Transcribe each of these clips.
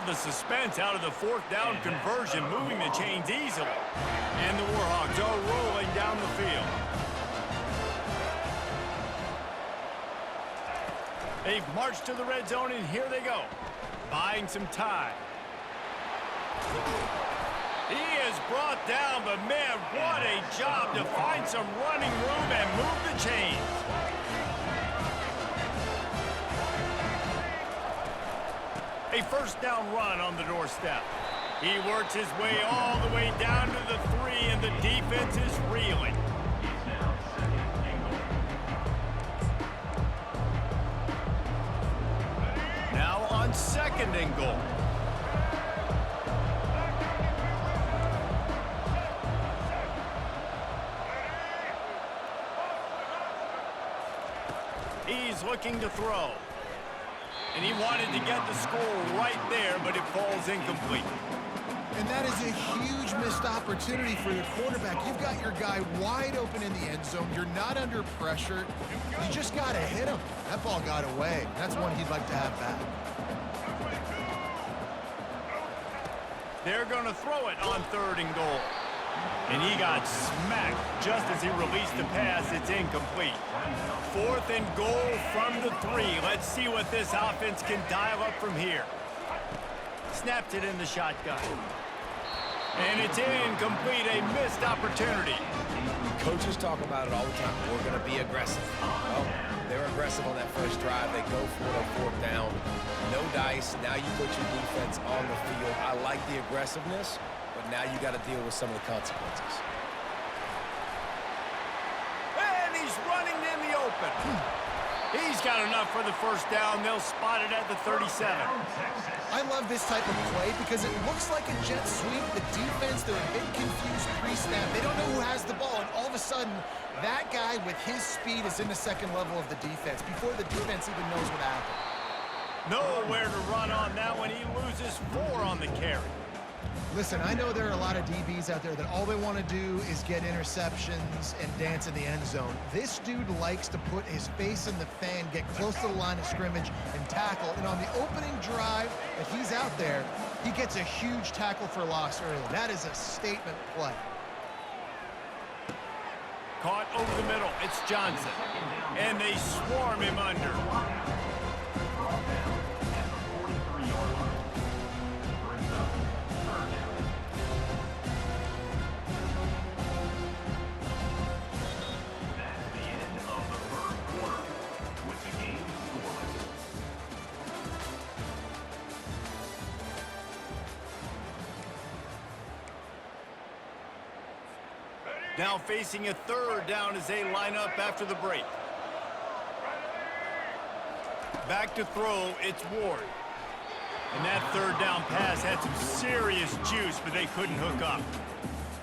the suspense out of the fourth down conversion, moving the chains easily. And the Warhawks are rolling down the field. They've marched to the red zone, and here they go, buying some time. He is brought down, but man, what a job to find some running room and move the chains. A first down run on the doorstep. He works his way all the way down to the 3, and the defense is reeling. Now on second and goal. He's looking to throw. And he wanted to get the score right there, but it falls incomplete. And that is a huge missed opportunity for the quarterback. You've got your guy wide open in the end zone. You're not under pressure. You just got to hit him. That ball got away. That's one he'd like to have back. They're going to throw it on third and goal. And he got smacked just as he released the pass. It's incomplete. Fourth and goal from the 3. Let's see what this offense can dial up from here. Snapped it in the shotgun. And it's incomplete, a missed opportunity. Coaches talk about it all the time. We're going to be aggressive. Well, they're aggressive on that first drive. They go for it on fourth down. No dice. Now you put your defense on the field. I like the aggressiveness, but now you got to deal with some of the consequences. And he's running in the open. He's got enough for the first down. They'll spot it at the 37. I love this type of play because it looks like a jet sweep. The defense, they're a bit confused pre-snap. They don't know who has the ball, and all of a sudden, that guy with his speed is in the second level of the defense before the defense even knows what happened. Nowhere to run on that one. He loses 4 on the carry. Listen, I know there are a lot of DBs out there that all they want to do is get interceptions and dance in the end zone. This dude likes to put his face in the fan, get close to the line of scrimmage, and tackle. And on the opening drive that he's out there, he gets a huge tackle for loss early. That is a statement play. Caught over the middle. It's Johnson. And they swarm him under. Now facing a third down as they line up after the break. Back to throw, it's Ward. And that third down pass had some serious juice, but they couldn't hook up.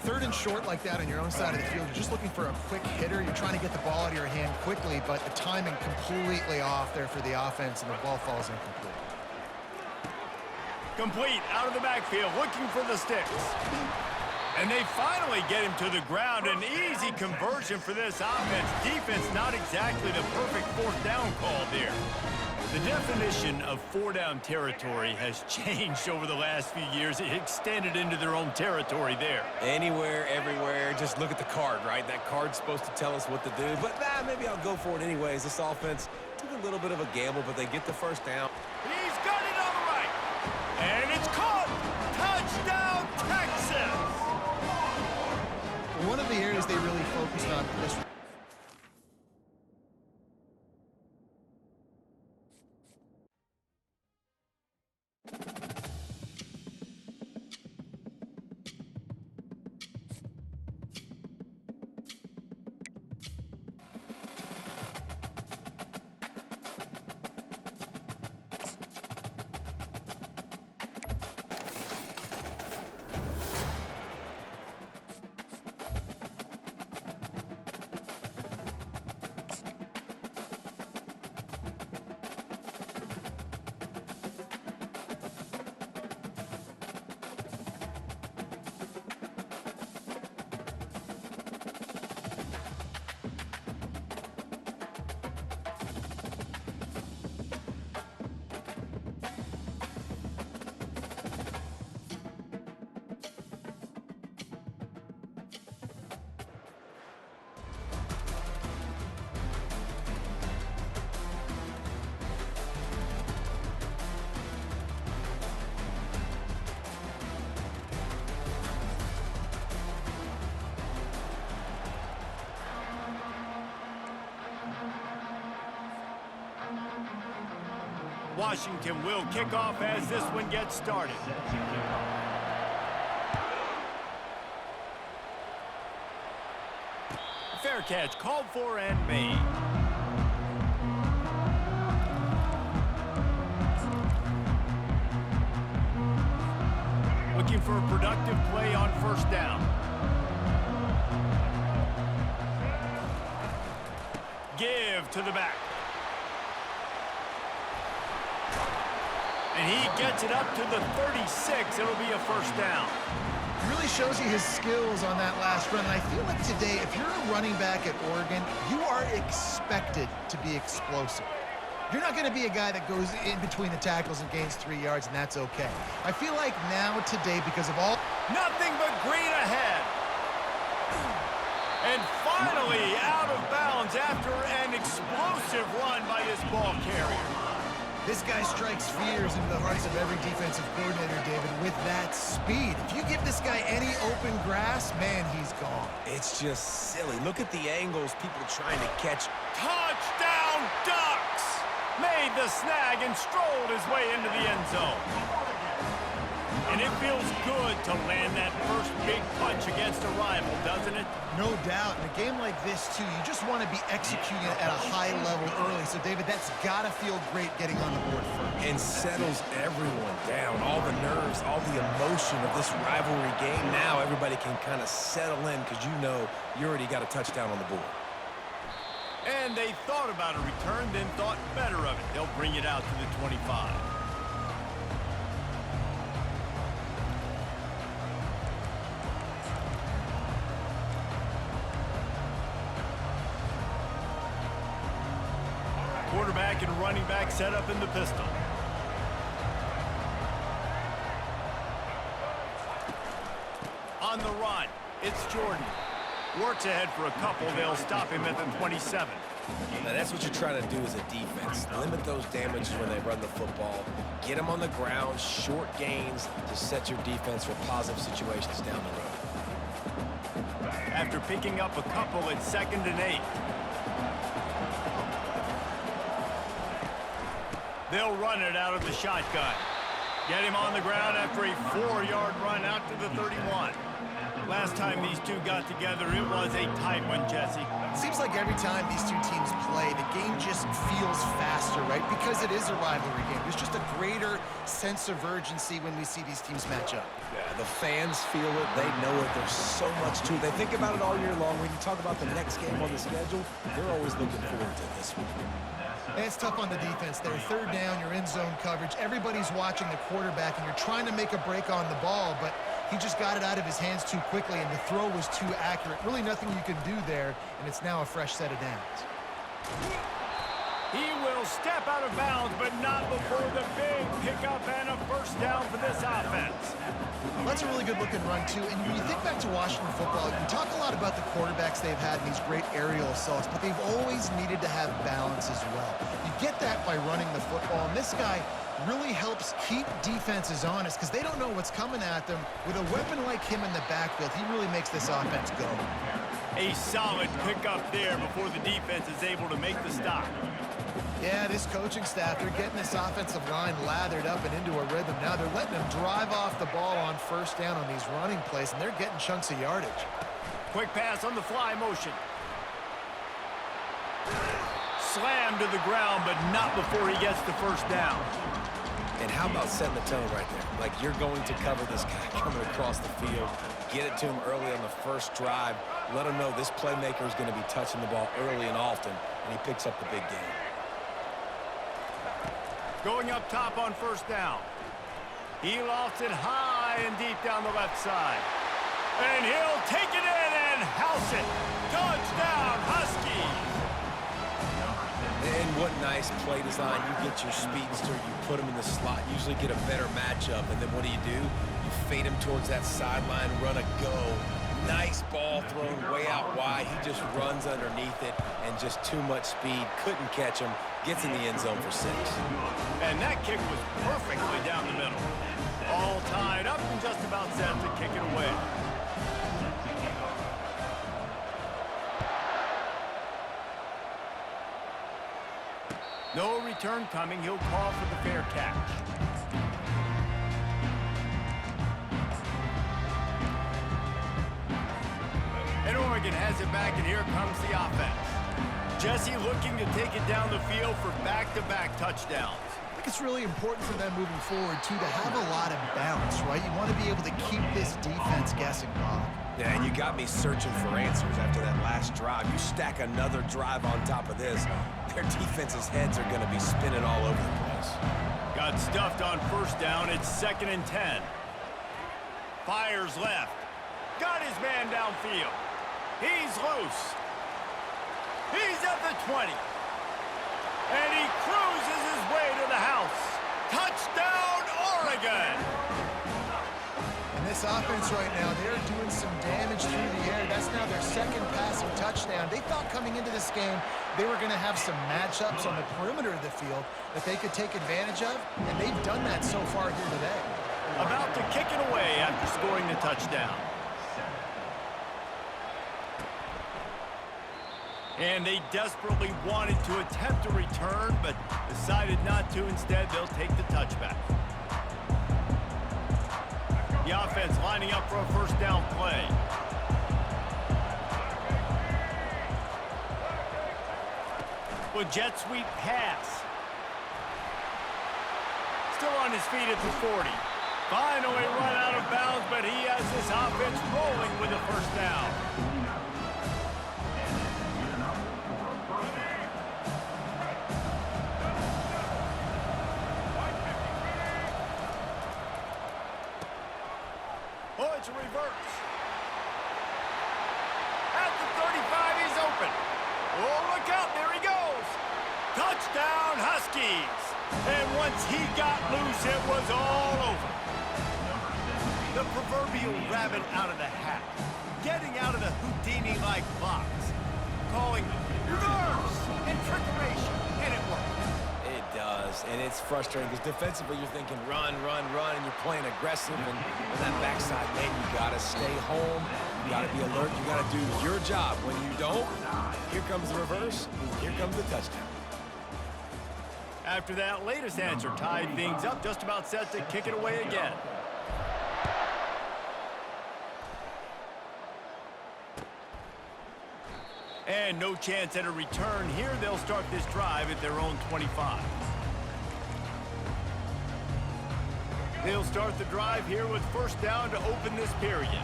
Third and short like that on your own side of the field, you're just looking for a quick hitter. You're trying to get the ball out of your hand quickly, but the timing completely off there for the offense, and the ball falls incomplete. Complete out of the backfield, looking for the sticks. And they finally get him to the ground. An easy conversion for this offense. Defense not exactly the perfect fourth down call there. The definition of 4-down territory has changed over the last few years. It extended into their own territory there. Anywhere, everywhere, just look at the card, right? That card's supposed to tell us what to do, but maybe I'll go for it anyways. This offense took a little bit of a gamble, but they get the first down. He's got it on the right. And it's caught. Touchdown, Texas. One of the areas they really focused on this Washington will kick off as this one gets started. Fair catch called for and made. Looking for a productive play on first down. Give to the back. And he gets it up to the 36. It'll be a first down. It really shows you his skills on that last run. And I feel like today, if you're a running back at Oregon, you are expected to be explosive. You're not going to be a guy that goes in between the tackles and gains 3 yards, and that's okay. I feel like now today, because of all... Nothing but green ahead. And finally out of bounds after an explosive run by this ball carrier. This guy strikes fears into the hearts of every defensive coordinator, David, with that speed. If you give this guy any open grass, man, he's gone. It's just silly. Look at the angles people trying to catch. Touchdown Ducks! Made the snag and strolled his way into the end zone. And it feels good to land that first big punch against a rival, doesn't it? No doubt. In a game like this, too, you just want to be executing it at a high level early. So, David, that's got to feel great getting on the board first. And settles everyone down. All the nerves, all the emotion of this rivalry game. Now everybody can kind of settle in because you know you already got a touchdown on the board. And they thought about a return, then thought better of it. They'll bring it out to the 25. Quarterback and running back set up in the pistol. On the run, it's Jordan. Works ahead for a couple. They'll stop him at the 27. Now that's what you're trying to do as a defense. Limit those damages when they run the football. Get them on the ground, short gains to set your defense for positive situations down the road. After picking up a couple, it's 2nd and 8. They'll run it out of the shotgun. Get him on the ground after a 4-yard run out to the 31. Last time these two got together, it was a tight one, Jesse. It seems like every time these two teams play, the game just feels faster, right? Because it is a rivalry game. There's just a greater sense of urgency when we see these teams match up. Yeah, the fans feel it. They know it. There's so much to it. They think about it all year long. When you talk about the next game on the schedule, they're always looking forward to this one. And it's tough on the defense there. 3rd down, you're in zone coverage. Everybody's watching the quarterback, and you're trying to make a break on the ball, but he just got it out of his hands too quickly, and the throw was too accurate. Really nothing you can do there, and it's now a fresh set of downs. He will step out of bounds, but not before the big pickup and a first down for this offense. Well, that's a really good-looking run, too. And when you think back to Washington football, you talk a lot about the quarterbacks they've had in these great aerial assaults, but they've always needed to have balance as well. You get that by running the football, and this guy really helps keep defenses honest because they don't know what's coming at them. With a weapon like him in the backfield, he really makes this offense go. A solid pickup there before the defense is able to make the stop. Yeah, this coaching staff, they're getting this offensive line lathered up and into a rhythm. Now they're letting them drive off the ball on first down on these running plays, and they're getting chunks of yardage. Quick pass on the fly motion. Slammed to the ground, but not before he gets the first down. And how about setting the tone right there? Like you're going to cover this guy coming across the field. Get it to him early on the first drive. Let him know this playmaker is going to be touching the ball early and often, and he picks up the big game. Going up top on first down. He lofts it high and deep down the left side. And he'll take it in and house it. Touchdown, Huskies! And what nice play design. You get your speedster, you put him in the slot, usually get a better matchup. And then what do? You fade him towards that sideline, run a go. Nice ball thrown way out wide. He just runs underneath it and just too much speed. Couldn't catch him. Gets in the end zone for 6. And that kick was perfectly down the middle. All tied up and just about set to kick it away. No return coming. He'll call for the fair catch. And Oregon has it back, and here comes the offense. Jesse looking to take it down the field for back-to-back touchdowns. I think it's really important for them moving forward, too, to have a lot of balance, right? You want to be able to keep this defense guessing, Bob. Yeah, and you got me searching for answers after that last drive. You stack another drive on top of this, their defense's heads are going to be spinning all over the place. Got stuffed on first down. It's 2nd and 10. Fires left. Got his man downfield. He's loose. He's at the 20. And he cruises his way to the house. Touchdown, Oregon! And this offense right now, they're doing some damage through the air. That's now their 2nd passing touchdown. They thought coming into this game they were going to have some matchups on the perimeter of the field that they could take advantage of, and they've done that so far here today. About to kick it away after scoring the touchdown. And they desperately wanted to attempt a return, but decided not to. Instead, they'll take the touchback. The offense lining up for a first down play. With jet sweep pass. Still on his feet at the 40. Finally run out of bounds, but he has this offense rolling with a first down. Oh, it's a reverse. At the 35, he's open. Oh, look out, there he goes. Touchdown, Huskies. And once he got loose, it was all over. The proverbial rabbit out of the hat. Getting out of the Houdini-like box. Calling reverse and trickeration, and it worked. It does, and it's frustrating because defensively you're thinking run, run, run, and you're playing aggressive, and on that backside, man, you got to stay home, you got to be alert, you got to do your job. When you don't, here comes the reverse, here comes the touchdown. After that latest answer tied things up, just about set to kick it away again. And no chance at a return here. They'll start this drive at their own 25. They'll start the drive here with first down to open this period.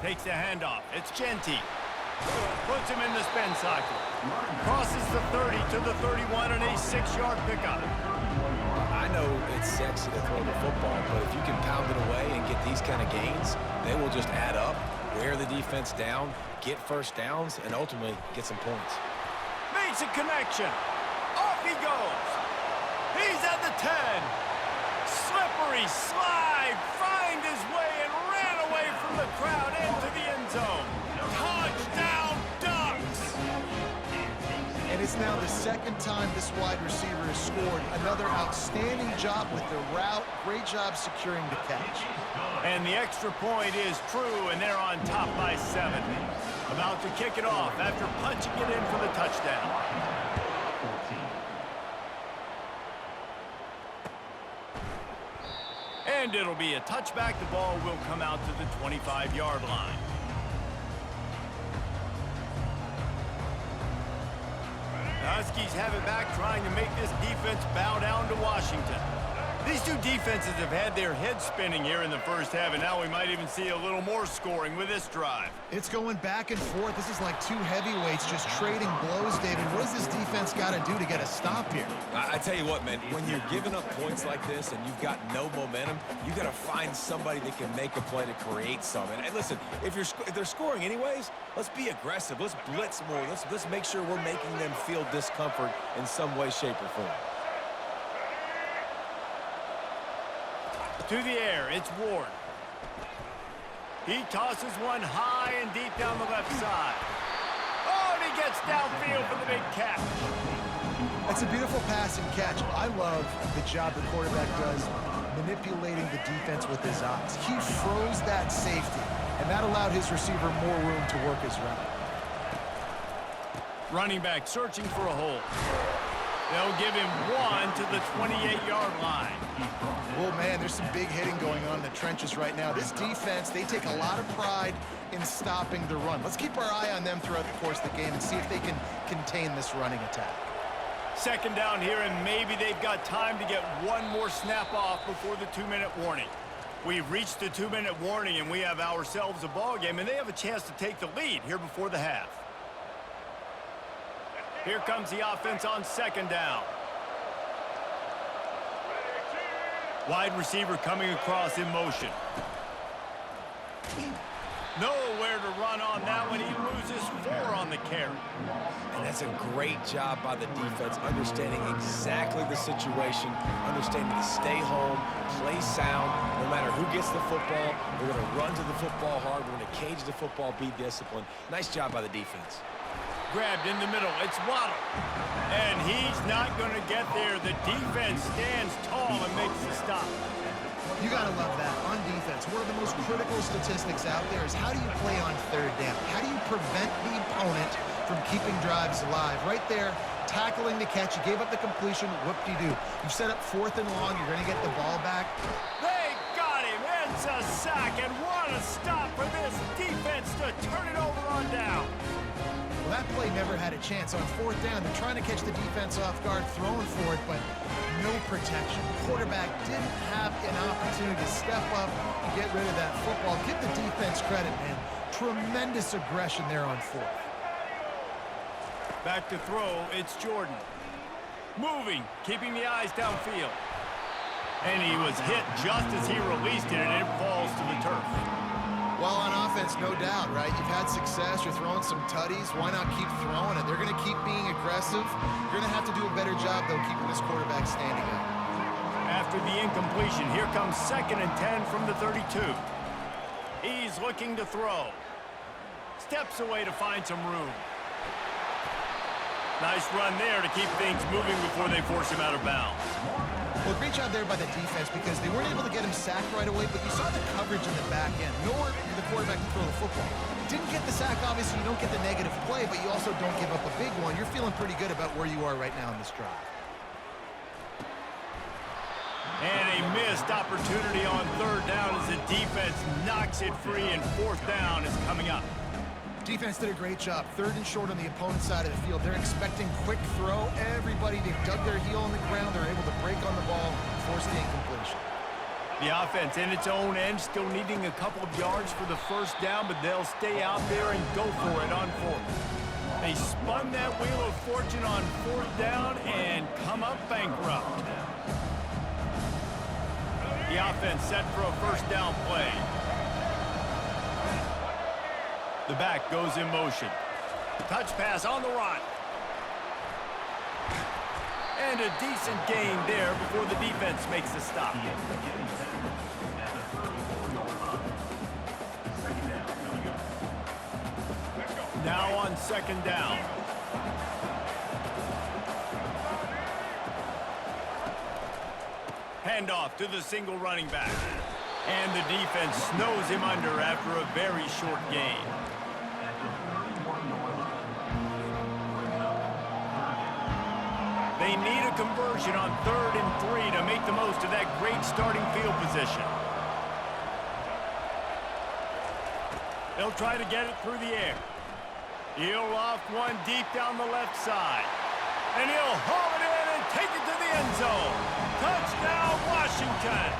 Takes the handoff. It's Genty. Puts him in the spin cycle. Crosses the 30 to the 31 and a 6-yard pickup. I know it's sexy to throw the football, but if you can pound it away and get these kind of gains, they will just add up, wear the defense down, get first downs, and ultimately get some points. Makes a connection. Off he goes. He's at the 10. Slippery slide. Find his way and ran away from the crowd into the end zone. Touchdown, Ducks! And it's now the 2nd time this wide receiver has scored. Another outstanding job with the route. Great job securing the catch. And the extra point is true, and they're on top by 7. About to kick it off after punching it in for the touchdown. And it'll be a touchback. The ball will come out to the 25-yard line. The Huskies have it back, trying to make this defense bow down to Washington. These two defenses have had their heads spinning here in the first half, and now we might even see a little more scoring with this drive. It's going back and forth. This is like two heavyweights just trading blows, David. What does this defense got to do to get a stop here? I tell you what, man, when you're giving up points like this and you've got no momentum, you got to find somebody that can make a play to create some. And listen, if they're scoring anyways, let's be aggressive. Let's blitz more. Let's make sure we're making them feel discomfort in some way, shape, or form. To the air, it's Ward. He tosses one high and deep down the left side. Oh, and he gets downfield for the big catch. It's a beautiful pass and catch. I love the job the quarterback does manipulating the defense with his eyes. He froze that safety, and that allowed his receiver more room to work his route. Running back searching for a hole. They'll give him 1 to the 28-yard line. Oh, man, there's some big hitting going on in the trenches right now. This defense, they take a lot of pride in stopping the run. Let's keep our eye on them throughout the course of the game and see if they can contain this running attack. Second down here, and maybe they've got time to get one more snap off before the 2-minute warning. We've reached the 2-minute warning, and we have ourselves a ball game, and they have a chance to take the lead here before the half. Here comes the offense on second down. Wide receiver coming across in motion. Nowhere to run on that one. He loses 4 on the carry. And that's a great job by the defense, understanding exactly the situation, understanding to stay home, play sound. No matter who gets the football, we're going to run to the football hard. We're going to cage the football, be disciplined. Nice job by the defense. Grabbed in the middle. It's Waddle. And he's not going to get there. The defense stands tall and makes the stop. You got to love that. On defense, one of the most critical statistics out there is how do you play on third down? How do you prevent the opponent from keeping drives alive? Right there, tackling the catch. You gave up the completion. Whoop-de-doo. You set up 4th and long. You're going to get the ball back. They got him. It's a sack. And what a stop for this defense to turn it over on down. Well, that play never had a chance. On 4th down, they're trying to catch the defense off guard, throwing for it, but no protection. Quarterback didn't have an opportunity to step up and get rid of that football. Give the defense credit, man. Tremendous aggression there on 4th. Back to throw, it's Jordan. Moving, keeping the eyes downfield. And he was hit just as he released it, and it falls to the turf. Well, on offense, no doubt, right? You've had success. You're throwing some tutties. Why not keep throwing it? They're going to keep being aggressive. You're going to have to do a better job, though, keeping this quarterback standing up. After the incompletion, here comes 2nd and 10 from the 32. He's looking to throw. Steps away to find some room. Nice run there to keep things moving before they force him out of bounds. Well, great job there by the defense because they weren't able to get him sacked right away, but you saw the coverage in the back end. Nowhere for the quarterback to throw the football. Didn't get the sack, obviously. You don't get the negative play, but you also don't give up a big one. You're feeling pretty good about where you are right now in this drive. And a missed opportunity on 3rd down as the defense knocks it free, and 4th down is coming up. Defense did a great job. 3rd and short on the opponent's side of the field. They're expecting quick throw. Everybody, they dug their heel on the ground. They're able to break on the ball, force the incompletion. The offense in its own end, still needing a couple of yards for the 1st down, but they'll stay out there and go for it on 4th. They spun that wheel of fortune on 4th down and come up bankrupt. The offense set for a 1st down play. The back goes in motion. Touch pass on the run. And a decent gain there before the defense makes the stop. Now on 2nd down. Handoff to the single running back. And the defense snows him under after a very short gain. They need a conversion on 3rd and 3 to make the most of that great starting field position. They'll try to get it through the air. He'll loft one deep down the left side. And he'll haul it in and take it to the end zone. Touchdown, Washington.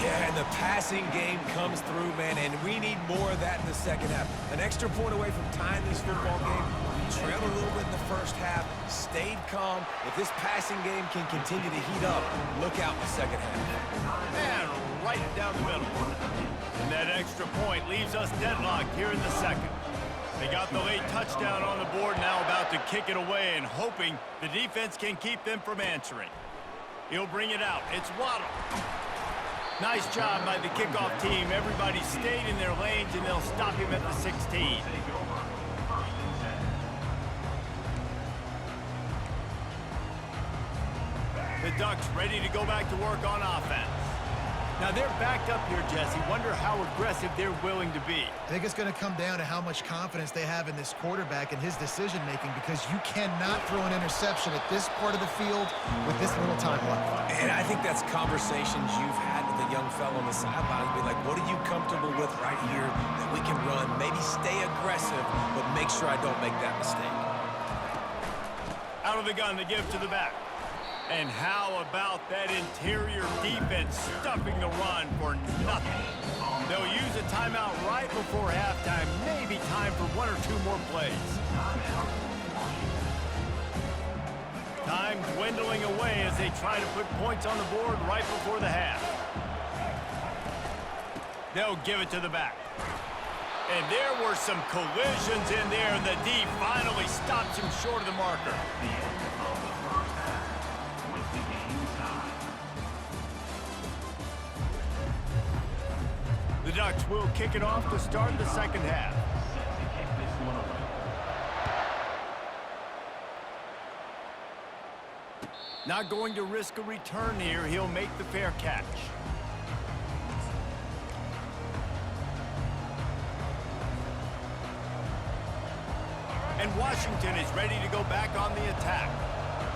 Yeah, and the passing game comes through, man, and we need more of that in the 2nd half. An extra point away from tying this football game. We trailed a little bit in the 1st half, stayed calm. If this passing game can continue to heat up, look out in the 2nd half. And right down the middle. And that extra point leaves us deadlocked here in the 2nd. They got the late touchdown on the board, now about to kick it away and hoping the defense can keep them from answering. He'll bring it out. It's Waddle. Nice job by the kickoff team. Everybody stayed in their lanes, and they'll stop him at the 16. The Ducks ready to go back to work on offense. Now they're backed up here, Jesse. Wonder how aggressive they're willing to be. I think it's going to come down to how much confidence they have in this quarterback and his decision-making, because you cannot throw an interception at this part of the field with this little time left. And I think that's conversations you've had with a young fellow on the sideline. Be like, what are you comfortable with right here that we can run? Maybe stay aggressive, but make sure I don't make that mistake. Out of the gun to give to the back. And how about that interior defense stuffing the run for nothing? They'll use a timeout right before halftime. Maybe time for one or two more plays. Time dwindling away as they try to put points on the board right before the half. They'll give it to the back. And there were some collisions in there, and the D finally stops him short of the marker. The Ducks will kick it off to start the second half. Not going to risk a return here. He'll make the fair catch. And Washington is ready to go back on the attack.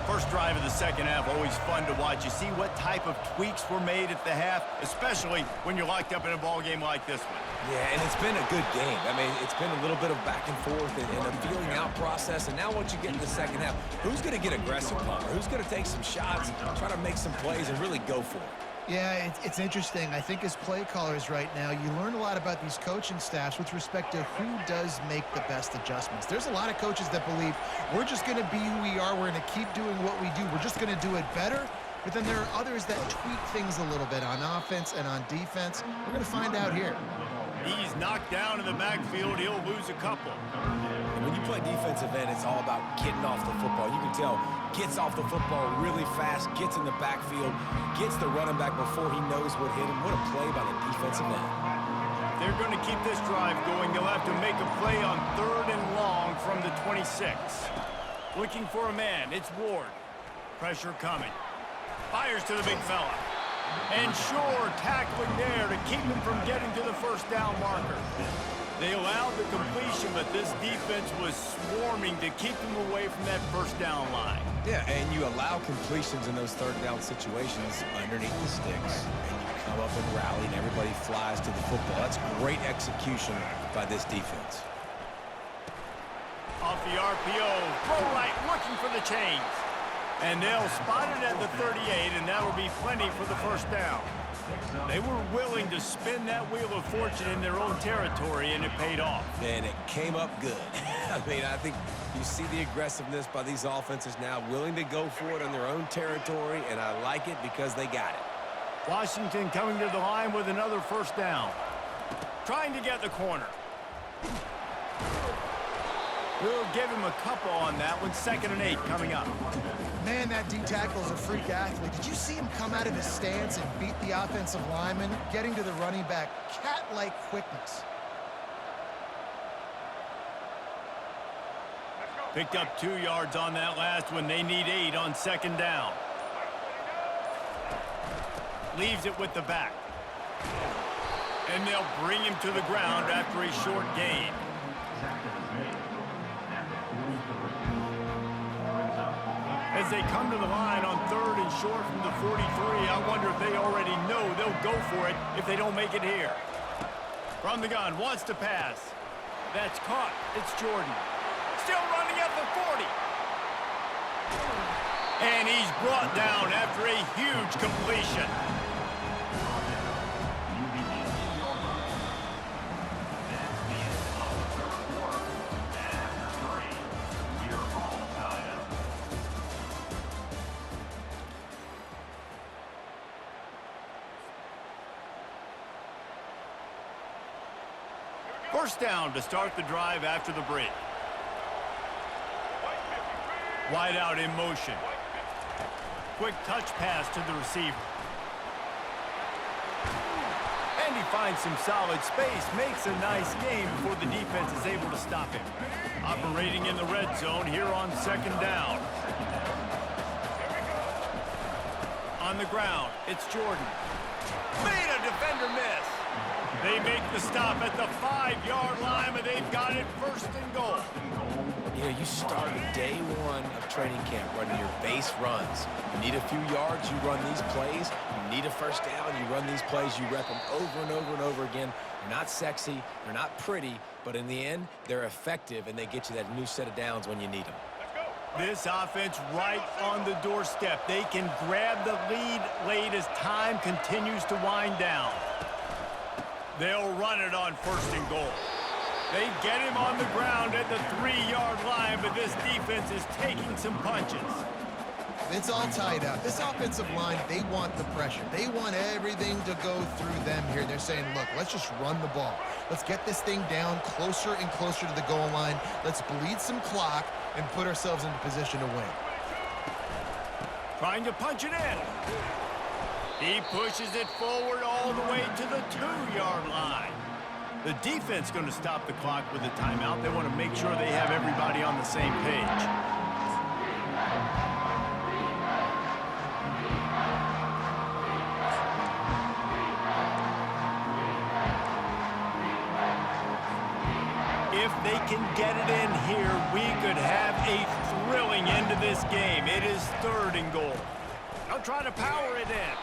First drive of the second half, always fun to watch. You see what type of tweaks were made at the half, especially when you're locked up in a ball game like this one. Yeah, and it's been a good game. I mean, it's been a little bit of back and forth and a feeling out process. And now once you get in the second half, who's going to get aggressive, Palmer? Who's going to take some shots, try to make some plays, and really go for it? Yeah, it's interesting. I think as play callers right now, you learn a lot about these coaching staffs with respect to who does make the best adjustments. There's a lot of coaches that believe we're just going to be who we are. We're going to keep doing what we do. We're just going to do it better. But then there are others that tweak things a little bit on offense and on defense. We're going to find out here. He's knocked down in the backfield. He'll lose a couple. And when you play defensive end, it's all about getting off the football. You can tell, gets off the football really fast, gets in the backfield, gets the running back before he knows what hit him. What a play by the defensive end. They're going to keep this drive going. They'll have to make a play on 3rd and long from the 26. Looking for a man. It's Ward. Pressure coming. Fires to the big fella. And Shore tackling there to keep him from getting to the first down marker. They allowed the completion, but this defense was swarming to keep them away from that first down line. Yeah, and you allow completions in those 3rd down situations underneath the sticks, and you come up and rally, and everybody flies to the football. That's great execution by this defense. Off the RPO, throw right, looking for the chains. And they'll spot it at the 38, and that will be plenty for the first down. They were willing to spin that wheel of fortune in their own territory, and it paid off. And it came up good. I mean, I think you see the aggressiveness by these offenses now, willing to go for it on their own territory, and I like it because they got it. Washington coming to the line with another first down. Trying to get the corner. We'll give him a couple on that one. 2nd and 8 coming up. Man, that D-tackle is a freak athlete. Did you see him come out of his stance and beat the offensive lineman, getting to the running back? Cat-like quickness. Picked up 2 yards on that last one. They need 8 on 2nd down. Leaves it with the back. And they'll bring him to the ground after a short gain. As they come to the line on 3rd and short from the 43, I wonder if they already know they'll go for it if they don't make it here. From the gun, wants to pass. That's caught. It's Jordan. Still running at the 40. And he's brought down after a huge completion. First down to start the drive after the break. Wide out in motion. Quick touch pass to the receiver. And he finds some solid space, makes a nice game before the defense is able to stop him. Operating in the red zone here on 2nd down. On On the ground, it's Jordan. Made a defender miss. They make the stop at the 5-yard line, but they've got it first and goal. You know, you start day one of training camp running your base runs. You need a few yards, you run these plays. You need a first down, you run these plays. You rep them over and over and over again. They're not sexy, they're not pretty, but in the end, they're effective, and they get you that new set of downs when you need them. This offense right on the doorstep. They can grab the lead late as time continues to wind down. They'll run it on first and goal. They get him on the ground at the 3-yard line, but this defense is taking some punches. It's all tied up. This offensive line, they want the pressure. They want everything to go through them here. They're saying, look, let's just run the ball. Let's get this thing down closer and closer to the goal line. Let's bleed some clock and put ourselves into position to win. Trying to punch it in. He pushes it forward all the way to the 2-yard line. The defense going to stop the clock with a timeout. They want to make sure they have everybody on the same page. If they can get it in here, we could have a thrilling end to this game. It is 3rd and goal. They'll try to power it in.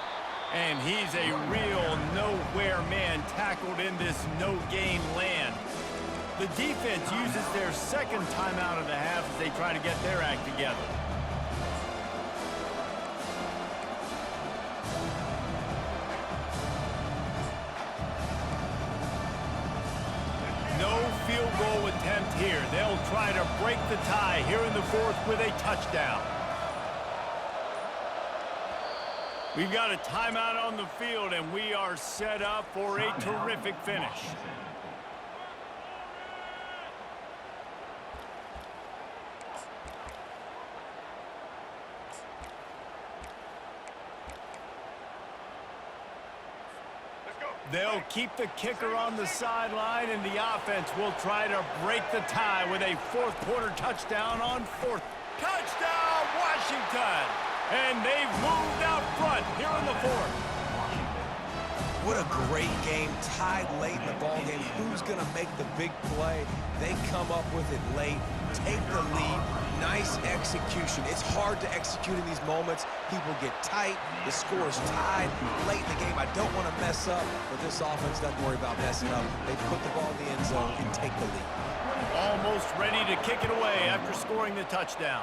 And he's a real nowhere man tackled in this no-gain land. The defense uses their second timeout of the half as they try to get their act together. No field goal attempt here. They'll try to break the tie here in the 4th with a touchdown. We've got a timeout on the field, and we are set up for a terrific finish. They'll keep the kicker on the sideline, and the offense will try to break the tie with a 4th-quarter touchdown on 4th. Touchdown, Washington! And they've moved out front here in the 4th. What a great game, tied late in the ball game. Who's going to make the big play? They come up with it late, take the lead. Nice execution. It's hard to execute in these moments. People get tight. The score is tied late in the game. I don't want to mess up, but this offense doesn't worry about messing up. They put the ball in the end zone and take the lead. Almost ready to kick it away after scoring the touchdown.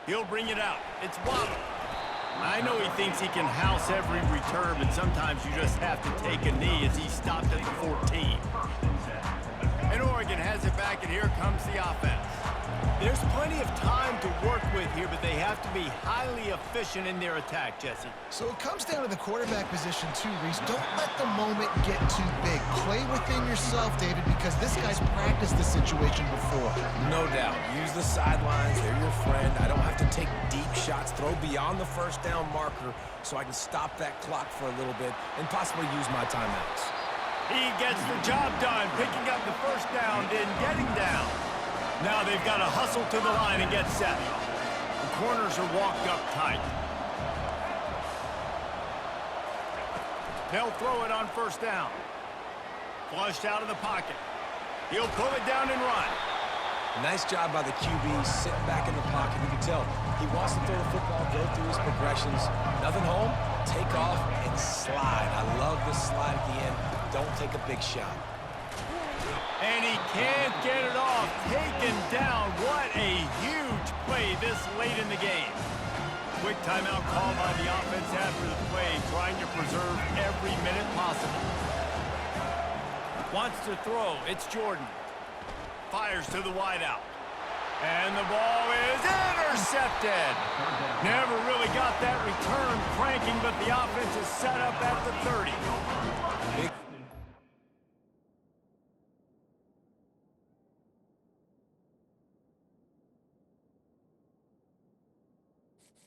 He'll bring it out. It's Waddle. I know he thinks he can house every return, but sometimes you just have to take a knee as he stopped at the 14. And Oregon has it back, and here comes the offense. There's plenty of time to work with here, but they have to be highly efficient in their attack, Jesse. So it comes down to the quarterback position too, Reese. Don't let the moment get too big. Play within yourself, David, because this guy's practiced this situation before. No doubt. Use the sidelines. They're your friend. I don't have to take deep shots. Throw beyond the first down marker so I can stop that clock for a little bit and possibly use my timeouts. He gets the job done, picking up the first down, then getting down. Now they've got to hustle to the line and get set. The corners are walked up tight. They'll throw it on first down. Flushed out of the pocket. He'll pull it down and run. Nice job by the QB, sitting back in the pocket. You can tell he wants to throw the football, go through his progressions. Nothing home, take off and slide. I love this slide at the end. Don't take a big shot. And he can't get it off. Taken down. What a huge play this late in the game. Quick timeout call by the offense after the play, trying to preserve every minute possible. Wants to throw. It's Jordan. Fires to the wideout. And the ball is intercepted. Never really got that return cranking, but the offense is set up at the 30. Big